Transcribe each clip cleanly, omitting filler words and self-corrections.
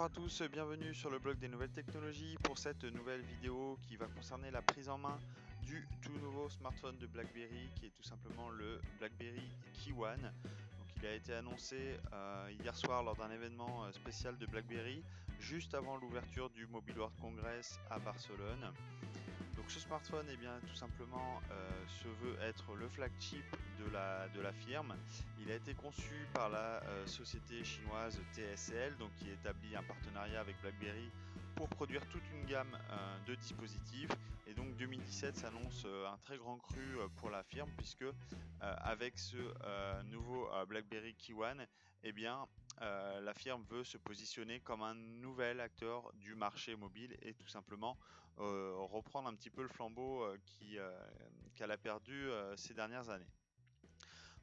Bonjour à tous, bienvenue sur le blog des nouvelles technologies pour cette nouvelle vidéo qui va concerner la prise en main du tout nouveau smartphone de BlackBerry qui est tout simplement le BlackBerry Key One. Donc il a été annoncé hier soir lors d'un événement spécial de BlackBerry juste avant l'ouverture du Mobile World Congress à Barcelone. Donc ce smartphone, eh bien, tout simplement, se veut être le flagship de la firme. Il a été conçu par la société chinoise TSL, donc qui établit un partenariat avec BlackBerry pour produire toute une gamme de dispositifs. Et donc 2017 s'annonce un très grand cru pour la firme, puisque avec ce nouveau BlackBerry Key One, eh bien, la firme veut se positionner comme un nouvel acteur du marché mobile et tout simplement reprendre un petit peu le flambeau qu'elle a perdu ces dernières années.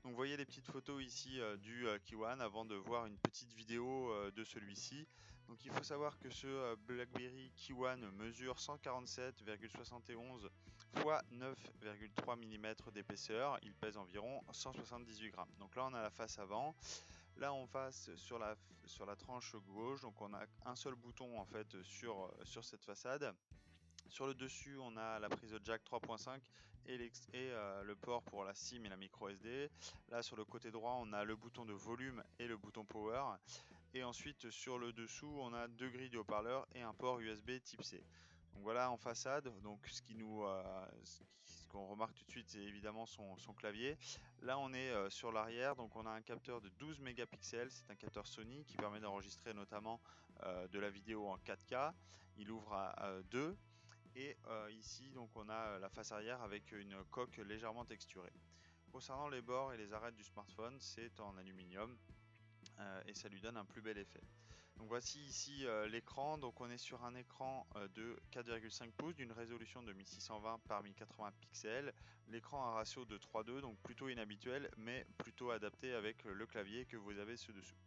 Donc vous voyez les petites photos ici du Key One avant de voir une petite vidéo de celui-ci. Donc il faut savoir que ce BlackBerry Key One mesure 147,71 x 9,3 mm d'épaisseur. Il pèse environ 178 grammes. Donc là on a la face avant. Là en face sur la tranche gauche, donc on a un seul bouton en fait sur cette façade. Sur le dessus, on a la prise jack 3.5 et le port pour la SIM et la micro SD. Là, sur le côté droit, on a le bouton de volume et le bouton power. Et ensuite, sur le dessous, on a deux grilles de haut-parleurs et un port USB type C. Donc voilà en façade. Donc ce qu'on remarque tout de suite, c'est évidemment son clavier. Là, on est sur l'arrière. Donc on a un capteur de 12 mégapixels. C'est un capteur Sony qui permet d'enregistrer notamment de la vidéo en 4K. Il ouvre à 2. Et ici, donc, on a la face arrière avec une coque légèrement texturée. Concernant les bords et les arêtes du smartphone, c'est en aluminium et ça lui donne un plus bel effet. Donc voici ici l'écran. Donc on est sur un écran de 4,5 pouces d'une résolution de 1620 par 1080 pixels. L'écran a un ratio de 3:2, donc plutôt inhabituel, mais plutôt adapté avec le clavier que vous avez ci-dessous.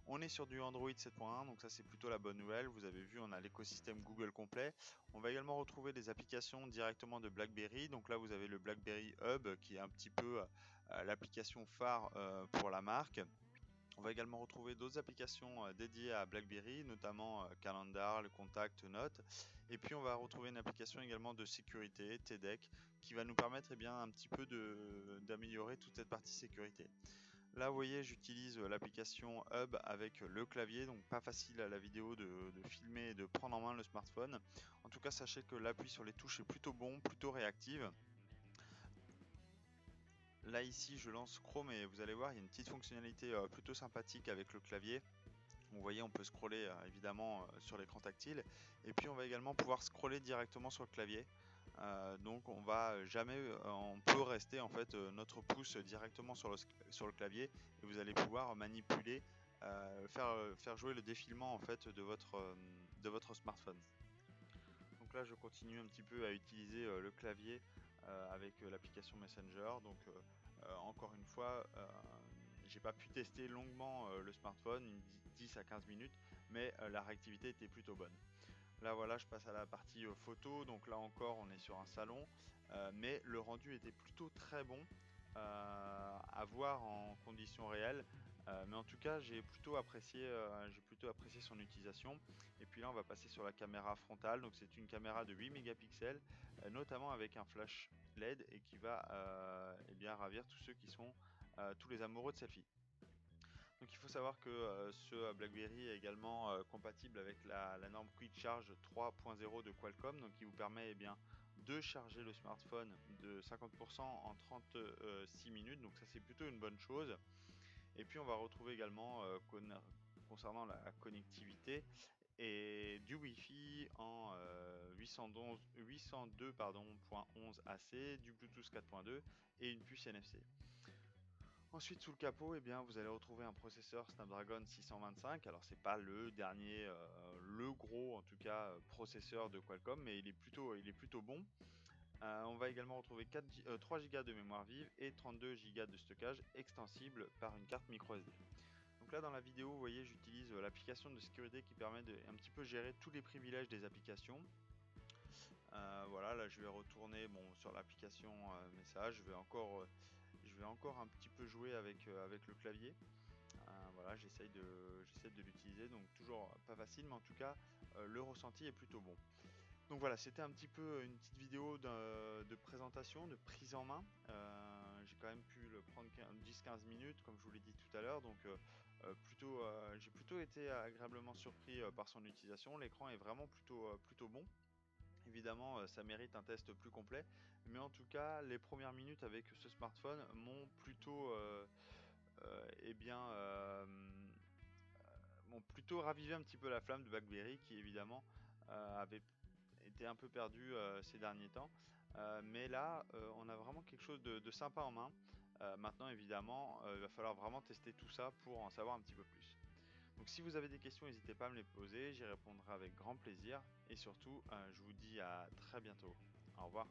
On est sur du Android 7.1, donc ça c'est plutôt la bonne nouvelle. Vous avez vu, on a l'écosystème Google complet. On va également retrouver des applications directement de BlackBerry. Donc là, vous avez le BlackBerry Hub qui est un petit peu l'application phare pour la marque. On va également retrouver d'autres applications dédiées à BlackBerry, notamment Calendar, le Contact, Note. Et puis on va retrouver une application également de sécurité, TDEC, qui va nous permettre un petit peu d'améliorer toute cette partie sécurité. Là, vous voyez, j'utilise l'application Hub avec le clavier, donc pas facile à la vidéo de filmer et de prendre en main le smartphone. En tout cas, sachez que l'appui sur les touches est plutôt bon, plutôt réactive. Là, ici, je lance Chrome et vous allez voir, il y a une petite fonctionnalité plutôt sympathique avec le clavier. Vous voyez, on peut scroller évidemment sur l'écran tactile. Et puis, on va également pouvoir scroller directement sur le clavier. Donc on peut rester en fait notre pouce directement sur le clavier et vous allez pouvoir manipuler, faire jouer le défilement en fait de votre smartphone. Donc là je continue un petit peu à utiliser le clavier avec l'application Messenger. Donc encore une fois, j'ai pas pu tester longuement le smartphone, une 10 à 15 minutes, mais la réactivité était plutôt bonne. Là voilà, je passe à la partie photo. Donc là encore, on est sur un salon, mais le rendu était plutôt très bon à voir en conditions réelles. Mais en tout cas, j'ai plutôt apprécié son utilisation. Et puis là, on va passer sur la caméra frontale. Donc c'est une caméra de 8 mégapixels, notamment avec un flash LED et qui va ravir tous ceux qui sont tous les amoureux de selfie. Donc il faut savoir que ce BlackBerry est également compatible avec la norme Quick Charge 3.0 de Qualcomm, donc qui vous permet de charger le smartphone de 50% en 36 minutes, donc ça c'est plutôt une bonne chose. Et puis on va retrouver également concernant la connectivité et du Wi-Fi en 802.11 AC, du Bluetooth 4.2 et une puce NFC. Ensuite, sous le capot, vous allez retrouver un processeur Snapdragon 625. Alors, c'est pas le dernier, le gros en tout cas processeur de Qualcomm, mais il est plutôt bon. On va également retrouver 3 Go de mémoire vive et 32 Go de stockage extensible par une carte micro SD. Donc là, dans la vidéo, vous voyez, j'utilise l'application de sécurité qui permet de un petit peu gérer tous les privilèges des applications. Voilà, là je vais retourner sur l'application message. Je vais encore un petit peu jouer avec le clavier. voilà, j'essaie de l'utiliser, donc toujours pas facile, mais en tout cas, le ressenti est plutôt bon. Donc voilà, c'était un petit peu une petite vidéo de présentation, de prise en main. J'ai quand même pu le prendre 10-15 minutes, comme je vous l'ai dit tout à l'heure. Donc j'ai plutôt été agréablement surpris par son utilisation. L'écran est vraiment plutôt bon. Évidemment, ça mérite un test plus complet. Mais en tout cas, les premières minutes avec ce smartphone m'ont eh bien, m'ont plutôt ravivé un petit peu la flamme de BlackBerry qui évidemment avait été un peu perdu ces derniers temps. Mais là, on a vraiment quelque chose de sympa en main. Maintenant, évidemment, il va falloir vraiment tester tout ça pour en savoir un petit peu plus. Donc si vous avez des questions, n'hésitez pas à me les poser, j'y répondrai avec grand plaisir. Et surtout, je vous dis à très bientôt. Au revoir.